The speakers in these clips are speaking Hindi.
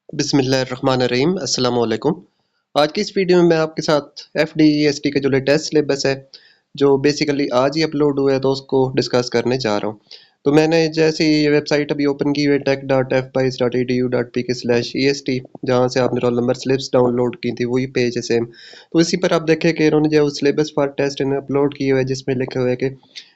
बिस्मिल्लाहिर्रहमानिर्रहीम अस्सलाम वालेकुम। आज की इस वीडियो में मैं आपके साथ एफडीईएसटी का जो लेटेस्ट सिलेबस है जो बेसिकली आज ही अपलोड हुआ है तो उसको डिस्कस करने जा रहा हूँ। तो मैंने जैसे ही ये वेबसाइट अभी ओपन की हुई है tech.fbis.edu.pk/est जहाँ से आपने रोल नंबर स्लिप्स डाउनलोड की थी वही पेज है सेम। तो इसी पर आप देखें कि इन्होंने जो सिलेबस फॉर टेस्ट इन्हें अपलोड किया हुआ है जिसमें लिखा हुआ है कि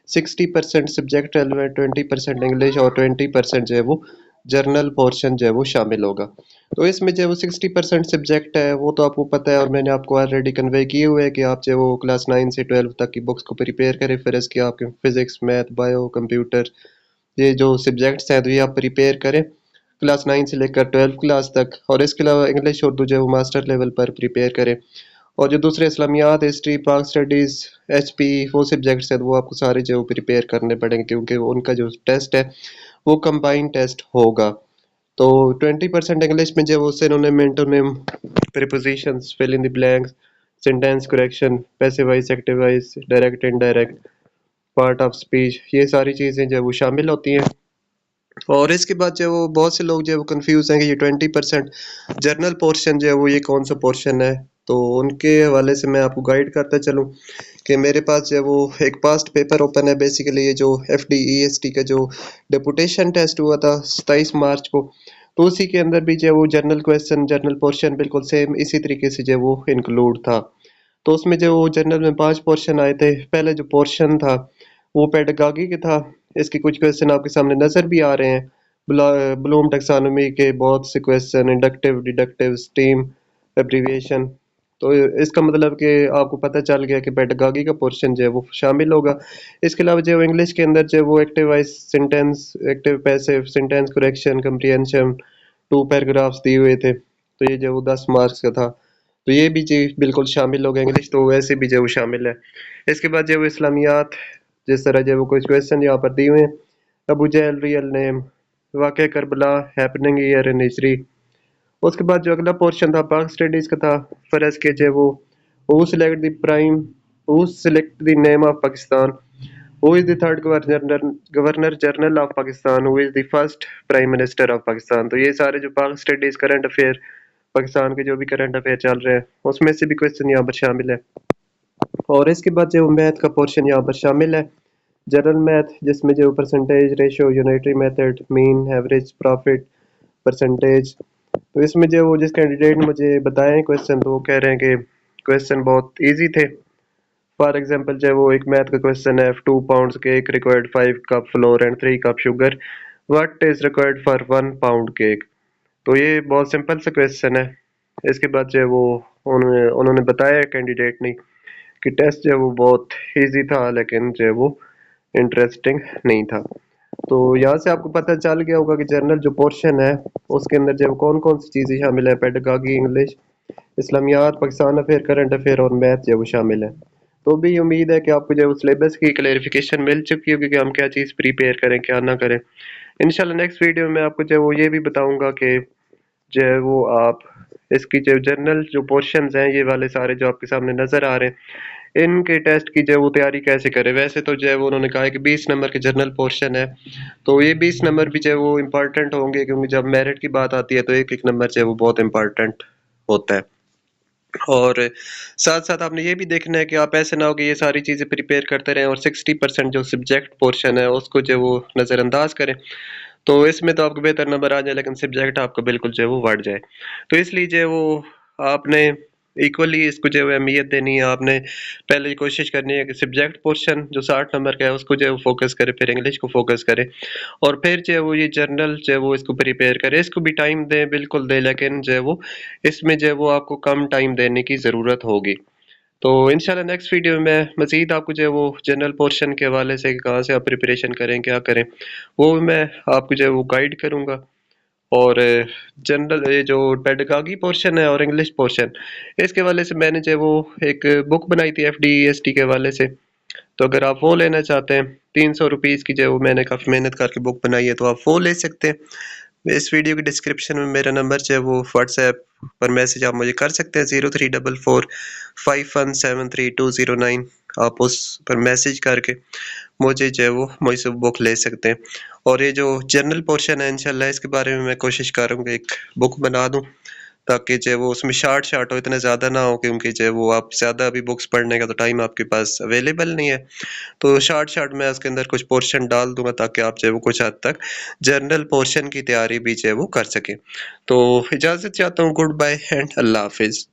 60% सब्जेक्ट रेलेवेंट, 20% इंग्लिश और 20% जो है वो जर्नल पोर्शन जो है वो शामिल होगा। तो इसमें जो है वो 60% सब्जेक्ट है वो तो आपको पता है और मैंने आपको ऑलरेडी कन्वे किए हुए है कि आप जो है वो क्लास 9 से 12 तक की बुक्स को प्रिपेयर करें। फिर इसके आपके फिजिक्स, मैथ, बायो, कंप्यूटर ये जो सब्जेक्ट्स हैं तो ये आप प्रिपेयर करें क्लास 9 से लेकर 12 क्लास तक। और इसके अलावा इंग्लिश उर्दू जो है वो मास्टर लेवल पर प्रिपेयर करें। और जो दूसरे इस्लामियात, हिस्ट्री, पाक स्टडीज़, एचपी वो सब्जेक्ट्स हैं वो आपको सारे जो प्रिपेयर करने पड़ेंगे क्योंकि उनका जो टेस्ट है वो कंबाइंड टेस्ट होगा। तो 20% इंग्लिश में जो है वो synonym, antonym, prepositions, fill in the blanks, sentence correction, passive voice, active voice, direct, indirect, part of speech, ये सारी चीज़ें जो है वो शामिल होती हैं। और इसके बाद जो है वो बहुत से लोग जो है वो कंफ्यूज हैं कि ये 20% जर्नल पोर्शन जो है वो ये कौन सा पोर्शन है। तो उनके हवाले से मैं आपको गाइड करता चलूँ कि मेरे पास जो है वो एक पास्ट पेपर ओपन है। बेसिकली ये जो एफडीईएसटी का जो डेपुटेशन टेस्ट हुआ था 27 मार्च को, तो उसी के अंदर भी जो है वो जर्नल क्वेश्चन, जर्नल पोर्शन बिल्कुल सेम इसी तरीके से जो है वो इंक्लूड था। तो उसमें जो वो जनरल में 5 पोर्शन आए थे। पहले जो पोर्शन था वो पेडागॉजी के था। इसके कुछ क्वेश्चन आपके सामने नज़र भी आ रहे हैं। ब्लूम टैक्सोनॉमी के बहुत से question, inductive, deductive, steam, abbreviation. तो इसका मतलब कि आपको पता चल गया कि पेडागॉजी का पोर्शन जो है वो शामिल होगा। इसके अलावा जो इंग्लिश के अंदर जो है वो active voice, sentence, active passive, sentence correction, comprehension, 2 paragraphs दिए हुए थे। तो ये जो वो 10 मार्क्स का था। तो ये भी जी बिल्कुल शामिल हो गया। इंग्लिश तो वैसे भी जो वो शामिल है। इसके बाद जो वो इस्लामियात, जिस तरह जो वो कुछ क्वेश्चन यहाँ पर दिए हुए हैं। अबू जहल रियल नेम, वाक़या Karbala, happening year in history. उसके बाद जो अगला पोर्शन था पाक स्टडीज का था। फर्ज के जो वो who select the prime, who select the name of Pakistan, who is the third governor general of Pakistan, who is the first prime minister of Pakistan. तो ये सारे जो पाक स्टडीज करंट अफेयर, पाकिस्तान के जो भी करंट अफेयर चल रहे हैं उसमें से भी क्वेश्चन यहाँ पर शामिल है। और इसके बाद जो मैथ का पोर्शन यहाँ पर शामिल है। जनरल मैथ जिसमें जो percentage, ratio, unitary method, mean, average, profit, percentage. तो इसमें जो वो जिस कैंडिडेट ने मुझे बताए क्वेश्चन तो वो कह रहे हैं कि क्वेश्चन बहुत ईजी थे। फॉर एग्जांपल जो वो एक मैथ का क्वेश्चन है, 2 pounds cake required 5 cup floor and 3 cup sugar, what is required for 1 pound cake. तो ये बहुत सिंपल सा क्वेश्चन है। इसके बाद जो है वो उन्होंने उन्होंने बताया कैंडिडेट ने कि टेस्ट जो है वो बहुत इजी था लेकिन जो है वो इंटरेस्टिंग नहीं था। तो यहाँ से आपको पता चल गया होगा कि जर्नल जो पोर्शन है उसके अंदर जो कौन कौन सी चीज़ें शामिल है। Pedagogy, English, Islamiyat, Pakistan affair, current affair और मैथ जो वो शामिल है। तो भी उम्मीद है कि आपको जो सिलेबस की क्लेरिफिकेशन मिल चुकी होगी कि हम क्या चीज़ प्रिपेयर करें क्या ना करें। इंशाल्लाह नेक्स्ट वीडियो में आपको जो वो ये भी बताऊंगा कि जो है वो आप इसकी जो जनरल जो पोर्शंस हैं ये वाले सारे जो आपके सामने नज़र आ रहे हैं इनके टेस्ट की जो वो तैयारी कैसे करें। वैसे तो जो है वो उन्होंने कहा है कि 20 नंबर के जनरल पोर्शन है तो ये 20 नंबर भी जो है वो इम्पोर्टेंट होंगे क्योंकि जब मेरिट की बात आती है तो एक एक नंबर जो है वो बहुत इम्पोर्टेंट होता है। और साथ साथ आपने ये भी देखना है कि आप ऐसे ना हो कि ये सारी चीज़ें प्रिपेयर करते रहें और 60% जो सब्जेक्ट पोर्शन है उसको जो वो नज़रअंदाज करें। तो इसमें तो आपको बेहतर नंबर आ जाए लेकिन सब्जेक्ट आपका बिल्कुल जो है वो बढ़ जाए। तो इसलिए जो है वो आपने इक्वली इसको जो है अहमियत देनी है। आपने पहले कोशिश करनी है कि सब्जेक्ट पोर्शन जो 60 नंबर का है उसको जो है वो फोकस करें, फिर इंग्लिश को फोकस करें और फिर जो है वो ये जर्नल जो है वो इसको प्रिपेयर करें। इसको भी टाइम दें, बिल्कुल दें, लेकिन जो है वो इसमें जो है वो आपको कम टाइम देने की ज़रूरत होगी। तो इंशाल्लाह नेक्स्ट वीडियो में मैं मज़ीद आपको जो है वो जनरल पोर्शन के हवाले से कहाँ से आप प्रिपरेशन करें, क्या करें, वो भी मैं आपको जो है वो गाइड करूँगा। और जनरल ये जो पेडागॉजी पोर्शन है और इंग्लिश पोर्शन इसके हवाले से मैंने जो है वो एक बुक बनाई थी एफडीईएसटी के हवाले से। तो अगर आप वो लेना चाहते हैं 300 रुपीज़ की जो है वो मैंने काफ़ी मेहनत करके बुक बनाई है तो आप वो ले सकते हैं। इस वीडियो की डिस्क्रिप्शन में मेरा नंबर जो है वो व्हाट्सएप पर मैसेज आप मुझे कर सकते हैं 03445173 209। आप उस पर मैसेज करके मुझे जो है वो मुझसे बुक ले सकते हैं। और ये जो जनरल पोर्शन है इंशाल्लाह इसके बारे में मैं कोशिश करूँगा एक बुक बना दूँ, ताकि जो है वो उसमें शार्ट हो, इतने ज़्यादा ना हो क्योंकि जो है वो आप ज़्यादा अभी बुक्स पढ़ने का तो टाइम आपके पास अवेलेबल नहीं है। तो शार्ट मैं उसके अंदर कुछ पोर्शन डाल दूँगा ताकि आप जो है वो कुछ हद तक जनरल पोर्शन की तैयारी भी जो है वो कर सकें। तो इजाज़त चाहता हूँ, गुड बाय एंड अल्लाह हाफ़िज़।